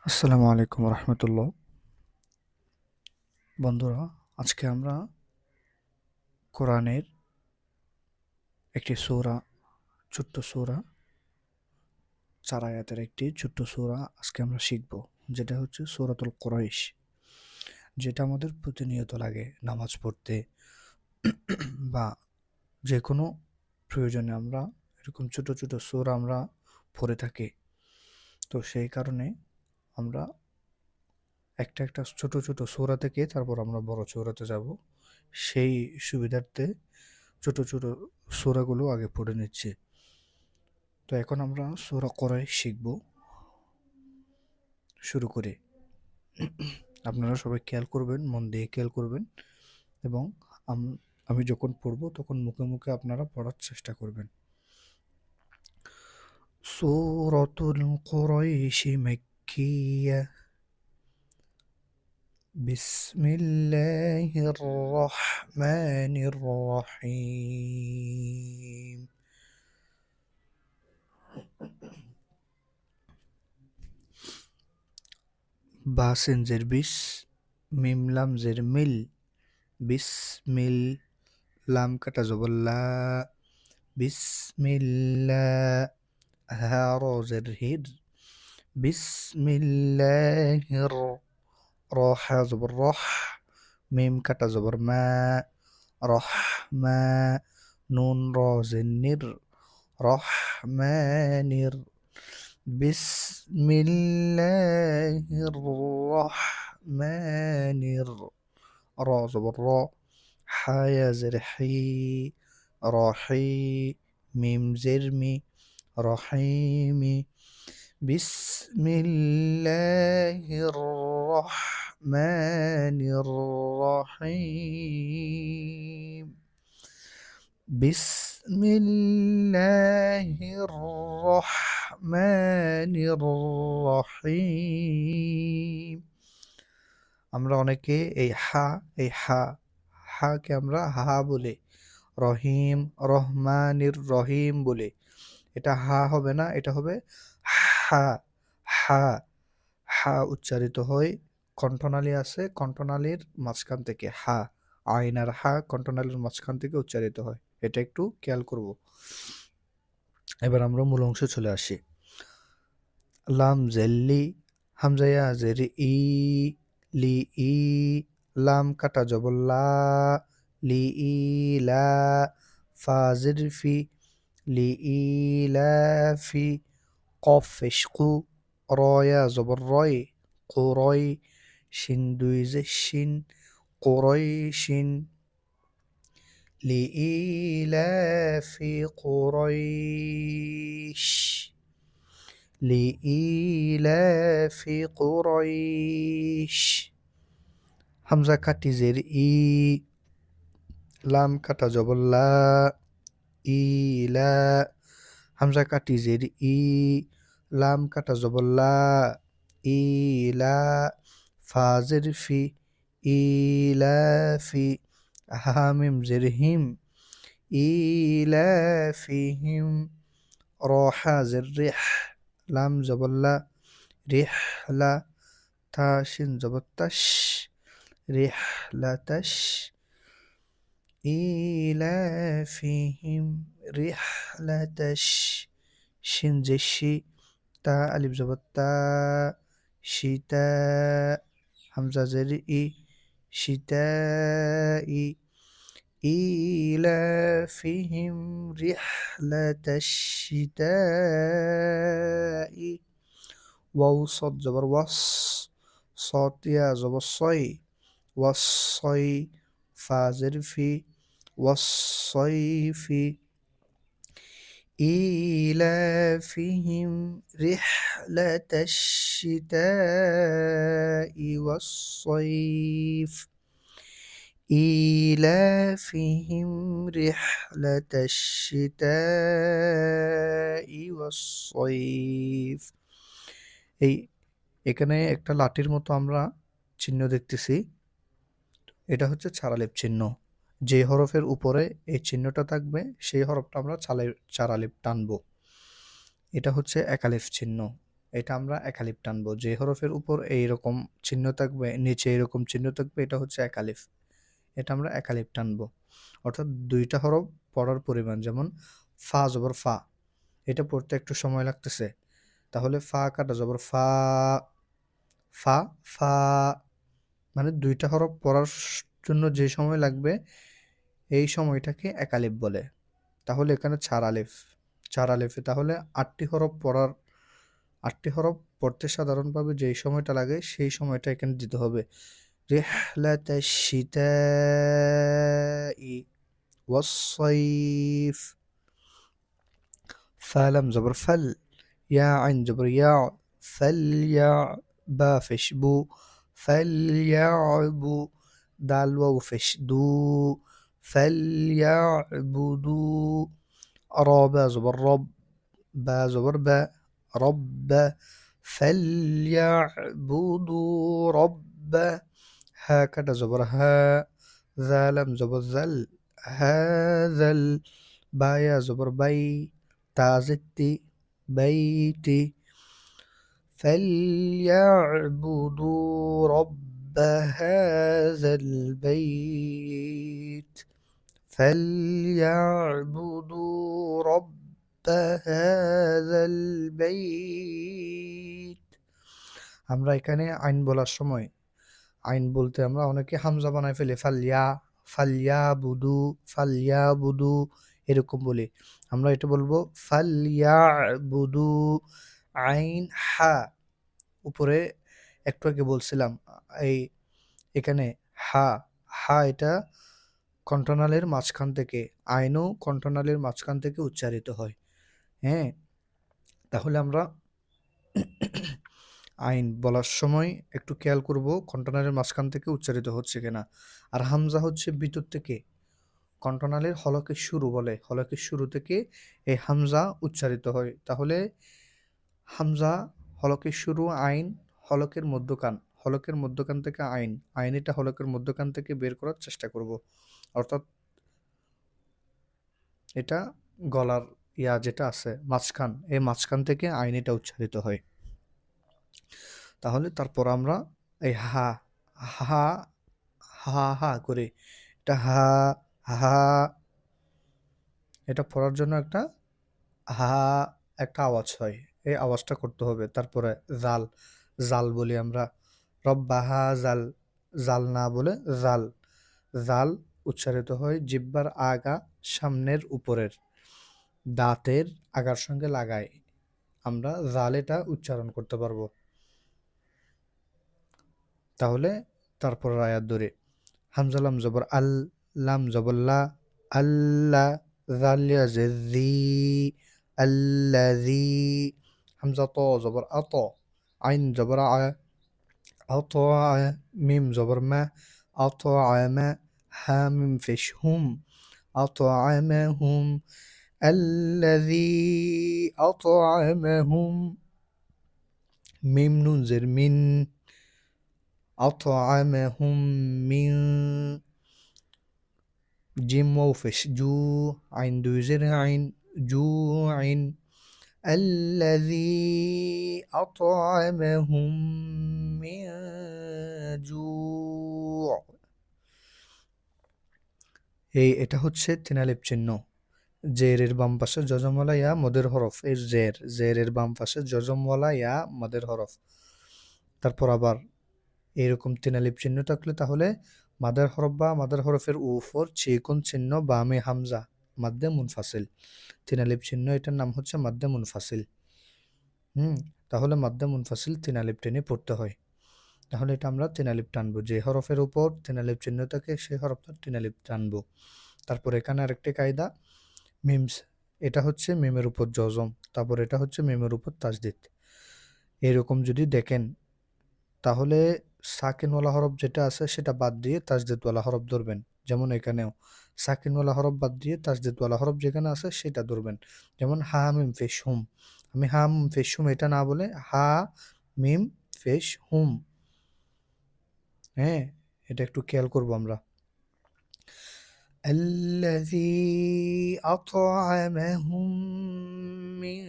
আসসালামু আলাইকুম রহমতুল্লাহ। বন্ধুরা, আজকে আমরা কোরআনের একটি সূরা, ছোট্ট সূরা, ৪ আয়াতের একটি ছোট্ট সূরা আজকে আমরা শিখব, যেটা হচ্ছে সূরাতুল কুরাইশ, যেটা আমাদের প্রতিনিয়ত লাগে নামাজ পড়তে বা যে কোনো প্রয়োজনে আমরা এরকম ছোট ছোট সূরা আমরা পড়ে থাকি। তো সেই কারণে আমরা একটা একটা ছোট ছোট সূরা থেকে তারপর আমরা বড় সূরাতে যাব, সেই সুবিধার্থে ছোট ছোট সূরাগুলো আগে পড়ে নিচ্ছি। তো এখন আমরা সূরা কুরাইশ শিখব। শুরু করি। আপনারা সবাই খেয়াল করবেন, মন দিয়ে খেয়াল করবেন, এবং আমি যখন পড়ব তখন মুখে মুখে আপনারা পড়ার চেষ্টা করবেন। সূরাতুল কুরাইশ মাক্কিয়া। বিসমিল্লাহির রহমানির রহিম। বা সিন জের বিস, মিম লাম জের মিল, বিসমিল, লাম কাটা জবর লা, বিসমিল্লাহ, হা র জের হির, বিসমিল্লাহির, র হা জবর রহ, মিম কাটা জবর মা, রহমা, নুন র জের নির, রহমানির, বিসমিল্লাহির রহমানির, র জবর র, হা ইয়া জের হি, রহি, মিম জের মি, রহিমি, বিসমিল্লাহির রহমানির রহিম। বিসমিল্লাহির রহমানির রহিম। আমরা অনেকে এই হাকে আমরা হা বলে, রহিম, রহমানির রহিম বলে। এটা হা হবে না, এটা হবে হা। হা, হা উচ্চারিত হয়, কণ্ঠনালী আছে, কণ্ঠনালীর মাঝখান থেকে হা, আইনার হা কণ্ঠনালীর মাঝখান থেকে উচ্চারিত হয়। এটা একটু খেয়াল করব। এবার আমরা মূল অংশে চলে আসি। লাম জেল্লি, হামজা ইয়া জের ই, লি ই, লাম কাটা জবর লা, লি ই লা, ফা জের ফি, লি ই লা ফি, কফ ফেশকু, রয়া জবর রয়, কুরয়, শিন দুই জে শিন, কুরয়শিন, লিইলাফি কুরাইশ, লিইলাফি কুরাইশ। হামজা কাটি জের ই, লাম কাটা জবর লা, ইলা, হামজা কাটি জের ই, লাম কাটা জবর লা, ইলা, ফা জের ফি, ইলাফি, হামিম জের হিম, ইলাফিহিম, র হা জের রিহ, লাম জবর লা, রিহলা, তা শিন জবর তাশ, রিহলাতাশ, ইলাফিহিম রিহলাতাশ, শিন জে শি, তা আলিফ জবর তা, শীতা, হামজা জের ই, শীতাই, إيلافهم رحلة الشتاء. واو صاد زبر وص، صاد يا زبر صي، والصي، فا زر في، والصيف، إيلافهم رحلة الشتاء والصيف، إيلافهم رحلة الشتاء والصيف। এই এখানে একটা লাঠির মতো আমরা চিহ্ন দেখতেছি, এটা হচ্ছে চারালেপ চিহ্ন। যে হরফের উপরে এই চিহ্নটা থাকবে সেই হরফটা আমরা চারালেপ টানবো। এটা হচ্ছে একালেফ চিহ্ন। এটা আমরা এক আলিফ টানবো। যে হরফের উপর এইরকম চিহ্ন থাকবে, নিচে এরকম চিহ্ন থাকবে, এটা হচ্ছে এক আলিফ। এটা আমরা এক আলিফ টানবো। অর্থাৎ ২ টা হরফ পড়ার পরিমাণ। যেমন ফা জবর ফা, এটা পড়তে একটু সময় লাগতেছে। তাহলে ফা কাটা জবর ফা, ফা, ফা। মানে ২ টা হরফ পড়ার জন্য যে সময় লাগবে, এই সময়টাকে এক আলিফ বলে। তাহলে এখানে ৪ আলিফ। ৪ আলিফে তাহলে ৮ টি হরফ পড়ার ৮ টি হরফ পড়তে সাধারণভাবে যেই সময়টা লাগে, সেই সময়টা এখানে দিতে হবে। রিহলাতাশ শিতাই ওয়াস-সাইফ। ফা লাম জবর ফাল, ইয়া আইন জবর ইয়া, ফালইয়া, বা পেশ বু, ফালইয়াবু, দাল ওয়াও পেশ দু, ফালইয়াবুদু। র বা জবর রব, বা জবর বা, রব্ব। ফালইয়াবুদু রব্ব। হা কাটা জবর হা, জালাম জবর জাল, হাজাল। বায়া জবর বাই, তা জেত্তি, বাইতি। فليعبدوا رب هذا البيت. فليعبدوا رب هذا البيت. আমরা এখানে আইন বলার সময়, আইন বলতে আমরা অনেকে হামজা বানায় ফেলি, ফালিয়া, ফালিয়া বুদু, ফালিয়া বুদু, এরকম বলি। আমরা এটা বলবো ফালিয়া বুদু। আইন হা, উপরে একটু আগে বলছিলাম, এই এখানে হা, হা এটা কণ্ঠনালীর মাঝখান থেকে, আইনও কণ্ঠনালীর মাঝখান থেকে উচ্চারিত হয়। হ্যাঁ, তাহলে আমরা আইন বলার সময় একটু খেয়াল করব কণ্ঠনালীর মাঝখান থেকে উচ্চারিত হচ্ছে কিনা। আর হামজা হচ্ছে ভিতর থেকে, কণ্ঠনালীর হলকের শুরু বলে, হলকের শুরু থেকে এই হামজা উচ্চারিত হয়। তাহলে হামজা, হলকের শুরু আইন, হলকের মধ্যকান, হলকের মধ্যকান থেকে আইন, আইন এটা হলকের মধ্যকান থেকে বের করার চেষ্টা করব। অর্থাৎ এটা গলার ইয়া যেটা আছে মাঝখান, এই মাঝখান থেকে আইন এটা উচ্চারিত হয়। তাহলে তারপর আমরা এই হা, হা, হা হা করে, এটা হা, হা, এটা পড়ার জন্য একটা হা, একটা আওয়াজ হয়, এই আওয়াজটা করতে হবে। তারপরে জাল, জাল বলি আমরা, রব্বাহা জাল, জাল না বলে জাল। জাল উচ্চারিত হয় জিহ্বার আগা, সামনের উপরের দাঁতের আগার সঙ্গে লাগায় আমরা জাল এটা উচ্চারণ করতে পারবো। তাহলে তারপর আয়াত ধরে হামজা লাম জবর আল, লাম জবর লা, আল্লাহ, জাল ইয়া জি, আল্লাযী। হামজা ত জবর আত, আইন জবর আ, আত আ, মিম জবর মা, আত আমা, হা মিম পেশ হুম, আত আমাহুম, الذي أطعمهم. মিম নুন জের মিন, أطعمهم من. জিম ওয়াও পেশ জু, আইন দুই জের আইন, جوع. الذي أطعمهم من جوع. এটা হচ্ছে তিন আলিফ চিহ্ন। জেরের বাম পাশে যজমওয়ালা ইয়া মদের হরফ, এই জের, জেরের বাম পাশে যজমওয়ালা ইয়া মদের হরফ। তারপর আবার এইরকম তিন আলিফ চিহ্ন থাকলে তাহলে মাদের হরফ বা মাদের হরফের উপর চিকন চিহ্ন বামে হামজা, মাদ্দে মুনফাসিল। তিন আলিফ চিহ্ন, এটার নাম হচ্ছে মাদ্দে মুনফাসিল। তাহলে মাদ্দে মুনফাসিল তিন আলিফ টেনে পড়তে হয়। তাহলে এটা আমরা তিন আলিফ টানবো, যে হরফের উপর তিন আলিফ চিহ্ন থাকে সেই হরফটা তিন আলিফ টানবো। তারপর এখানে আরেকটি কায়দা, মিমস, এটা হচ্ছে মিমের উপর জজম, তারপর এটা হচ্ছে মিমের উপর তাজদিদ। এরকম যদি দেখেন তাহলে সাকিনওয়ালা হরফ যেটা আছে সেটা বাদ দিয়ে তাজদিদওয়ালা হরফ ধরবেন। যেমন এখানেও সাকিনওয়ালা হরফ বাদ দিয়ে তাজদিদওয়ালা হরফ যেখানে আছে সেটা ধরবেন। যেমন হা মিম ফেশ হুম, আমি হা মিম ফেশ হুম এটা না বলে হা মিম ফেশ হুম। হ্যাঁ, এটা একটু খেয়াল করবো আমরা। الذي أطعمهم من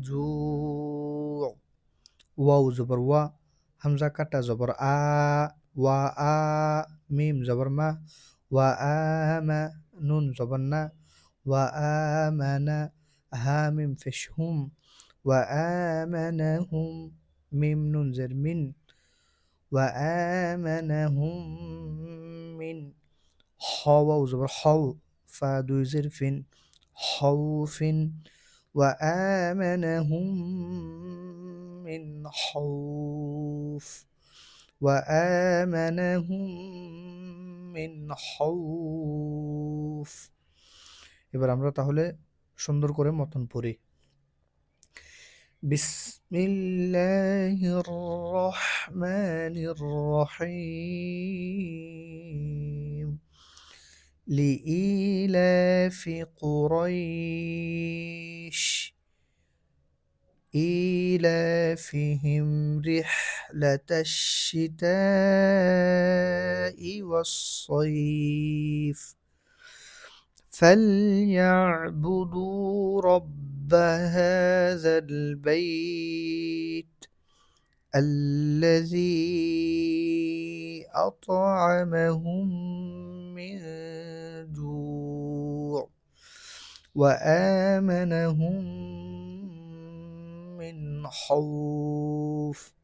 جوع. ওয়াও জবর ওয়া, হামজা কাটা জবর আ, ওয়া আ, মিম জবর মা, ওয়া আমা, নুন জবর না, ওয়া আমানা, হা মিম ফেশ হুম, ওয়া আমানাহুম, মিম নুন জের মিন, ওয়া আমানাহুম মিন, হ ওয়াও জবর হও, ফা দুই জের ফিন, খাউফিন, ওয়া আমানাহুম মিন খাউফ, ওয়া আমানাহুম মিন খাউফ। এবার আমরা তাহলে সুন্দর করে মতন পড়ি। বিসমিল্লাহির রহমানির রহিম। لإيلاف قريش إيلافهم رحلة الشتاء والصيف فليعبدوا رب هذا البيت الذي أطعمهم من جوع وآمنهم من خوف